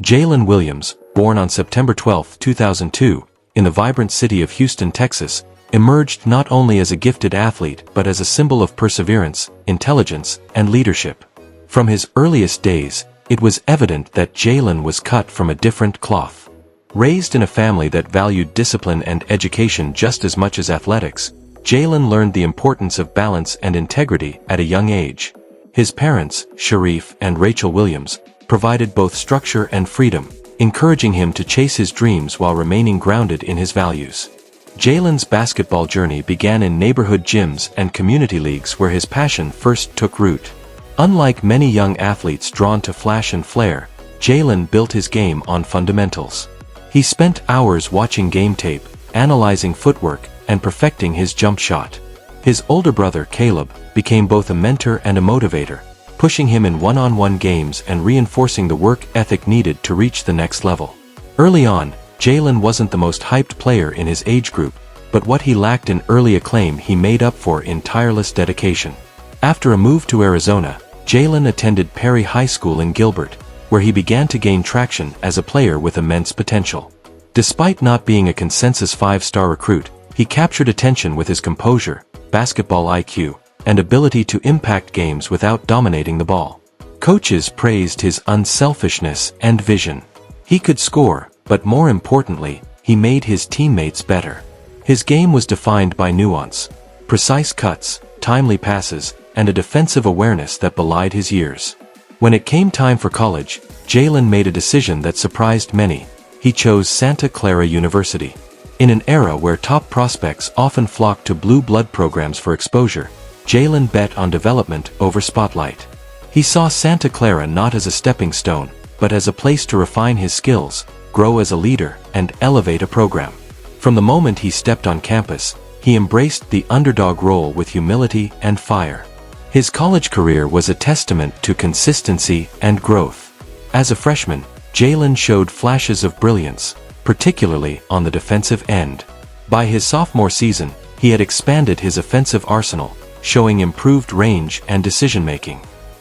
Jalen Williams, born on September 12, 2002, in the vibrant city of Houston, Texas, emerged not only as a gifted athlete but as a symbol of perseverance, intelligence, and leadership. From his earliest days, it was evident that Jalen was cut from a different cloth. Raised in a family that valued discipline and education just as much as athletics, Jalen learned the importance of balance and integrity at a young age. His parents, Sharif and Rachel Williams, provided both structure and freedom, encouraging him to chase his dreams while remaining grounded in his values. Jalen's basketball journey began in neighborhood gyms and community leagues where his passion first took root. Unlike many young athletes drawn to flash and flair, Jalen built his game on fundamentals. He spent hours watching game tape, analyzing footwork, and perfecting his jump shot. His older brother, Caleb, became both a mentor and a motivator, pushing him in one-on-one games and reinforcing the work ethic needed to reach the next level. Early on, Jalen wasn't the most hyped player in his age group, but what he lacked in early acclaim he made up for in tireless dedication. After a move to Arizona, Jalen attended Perry High School in Gilbert, where he began to gain traction as a player with immense potential. Despite not being a consensus five-star recruit, he captured attention with his composure, basketball IQ, and ability to impact games without dominating the ball. Coaches praised his unselfishness and vision. He could score, but more importantly, he made his teammates better. His game was defined by nuance, precise cuts, timely passes, and a defensive awareness that belied his years. When it came time for college, Jalen made a decision that surprised many. He chose Santa Clara University. In an era where top prospects often flocked to blue blood programs for exposure, Jalen bet on development over spotlight. He saw Santa Clara not as a stepping stone, but as a place to refine his skills, grow as a leader, and elevate a program. From the moment he stepped on campus, he embraced the underdog role with humility and fire. His college career was a testament to consistency and growth. As a freshman, Jalen showed flashes of brilliance, particularly on the defensive end. By his sophomore season, he had expanded his offensive arsenal, showing improved range and decision-making.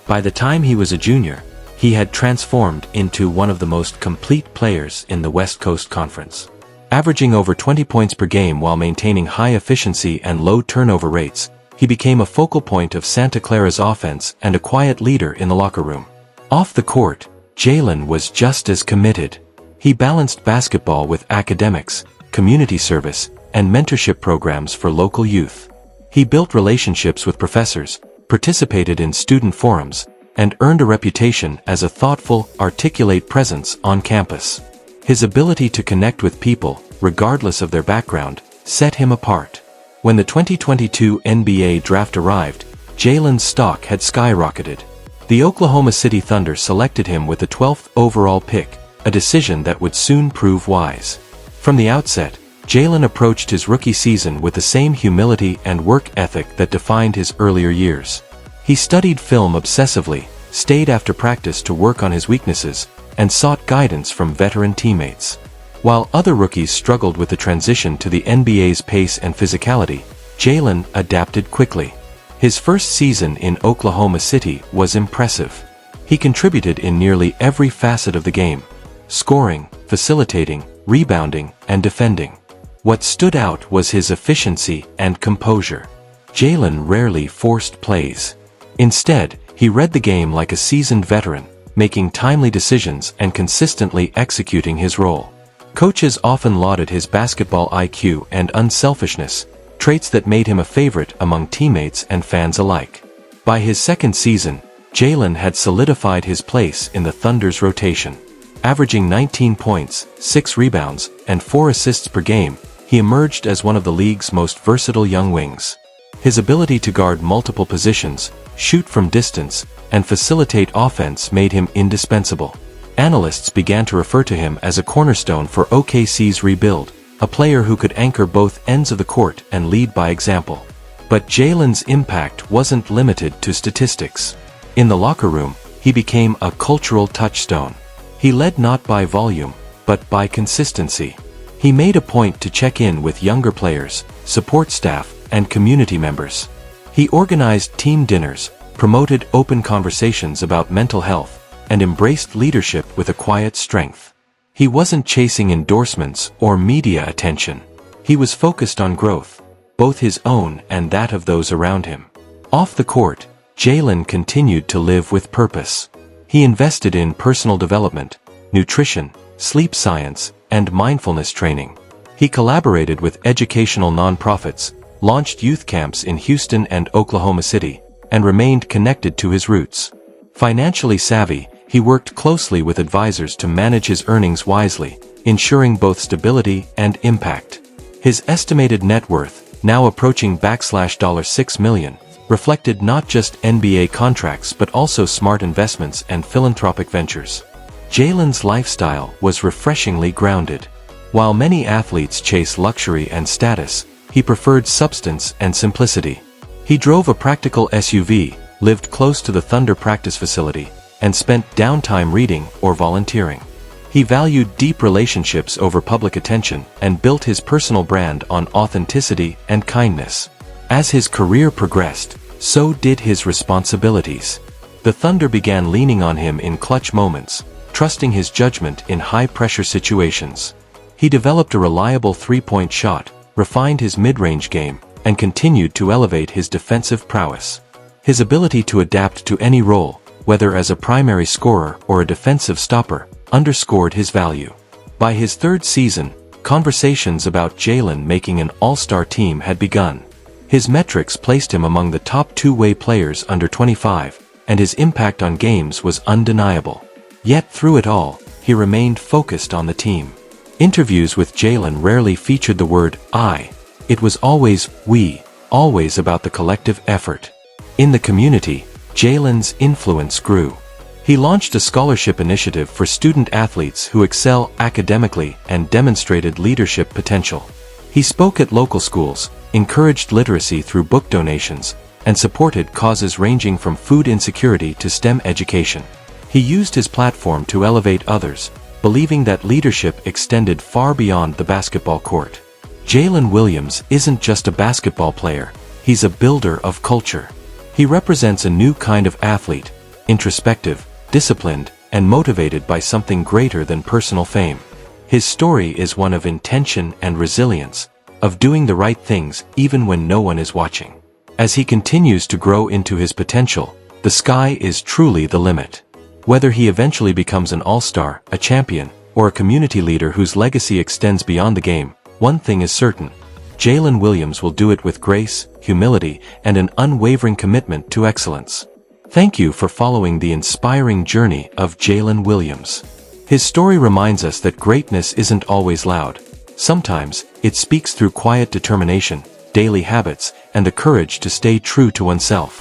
By the time he was a junior, he had transformed into one of the most complete players in the West Coast Conference. Averaging over 20 points per game while maintaining high efficiency and low turnover rates, he became a focal point of Santa Clara's offense and a quiet leader in the locker room. Off the court, Jalen was just as committed. He balanced basketball with academics, community service, and mentorship programs for local youth. He built relationships with professors, participated in student forums, and earned a reputation as a thoughtful, articulate presence on campus. His ability to connect with people, regardless of their background, set him apart. When the 2022 NBA draft arrived, Jalen's stock had skyrocketed. The Oklahoma City Thunder selected him with the 12th overall pick, a decision that would soon prove wise. From the outset, Jalen approached his rookie season with the same humility and work ethic that defined his earlier years. He studied film obsessively, stayed after practice to work on his weaknesses, and sought guidance from veteran teammates. While other rookies struggled with the transition to the NBA's pace and physicality, Jalen adapted quickly. His first season in Oklahoma City was impressive. He contributed in nearly every facet of the game: scoring, facilitating, rebounding, and defending. What stood out was his efficiency and composure. Jalen rarely forced plays. Instead, he read the game like a seasoned veteran, making timely decisions and consistently executing his role. Coaches often lauded his basketball IQ and unselfishness, traits that made him a favorite among teammates and fans alike. By his second season, Jalen had solidified his place in the Thunder's rotation. Averaging 19 points, 6 rebounds, and 4 assists per game, he emerged as one of the league's most versatile young wings. His ability to guard multiple positions, shoot from distance, and facilitate offense made him indispensable. Analysts began to refer to him as a cornerstone for OKC's rebuild, a player who could anchor both ends of the court and lead by example. But Jalen's impact wasn't limited to statistics. In the locker room, he became a cultural touchstone. He led not by volume, but by consistency. He made a point to check in with younger players, support staff, and community members. He organized team dinners, promoted open conversations about mental health, and embraced leadership with a quiet strength. He wasn't chasing endorsements or media attention. He was focused on growth, both his own and that of those around him. Off the court, Jalen continued to live with purpose. He invested in personal development, nutrition, sleep science, and mindfulness training. He collaborated with educational nonprofits, launched youth camps in Houston and Oklahoma City, and remained connected to his roots. Financially savvy, he worked closely with advisors to manage his earnings wisely, ensuring both stability and impact. His estimated net worth, now approaching $6 million, reflected not just NBA contracts but also smart investments and philanthropic ventures. Jalen's lifestyle was refreshingly grounded. While many athletes chase luxury and status, he preferred substance and simplicity. He drove a practical SUV, lived close to the Thunder practice facility, and spent downtime reading or volunteering. He valued deep relationships over public attention and built his personal brand on authenticity and kindness. As his career progressed, so did his responsibilities. The Thunder began leaning on him in clutch moments, trusting his judgment in high-pressure situations. He developed a reliable three-point shot, refined his mid-range game, and continued to elevate his defensive prowess. His ability to adapt to any role, whether as a primary scorer or a defensive stopper, underscored his value. By his third season, conversations about Jalen making an all-star team had begun. His metrics placed him among the top two-way players under 25, and his impact on games was undeniable. Yet through it all, he remained focused on the team. Interviews with Jalen rarely featured the word "I." It was always "we," always about the collective effort. In the community, Jalen's influence grew. He launched a scholarship initiative for student athletes who excel academically and demonstrated leadership potential. He spoke at local schools, encouraged literacy through book donations, and supported causes ranging from food insecurity to STEM education. He used his platform to elevate others, believing that leadership extended far beyond the basketball court. Jalen Williams isn't just a basketball player, he's a builder of culture. He represents a new kind of athlete, introspective, disciplined, and motivated by something greater than personal fame. His story is one of intention and resilience, of doing the right things even when no one is watching. As he continues to grow into his potential, the sky is truly the limit. Whether he eventually becomes an all-star, a champion, or a community leader whose legacy extends beyond the game, one thing is certain: Jalen Williams will do it with grace, humility, and an unwavering commitment to excellence. Thank you for following the inspiring journey of Jalen Williams. His story reminds us that greatness isn't always loud. Sometimes, it speaks through quiet determination, daily habits, and the courage to stay true to oneself.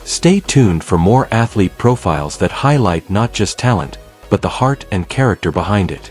Stay tuned for more athlete profiles that highlight not just talent, but the heart and character behind it.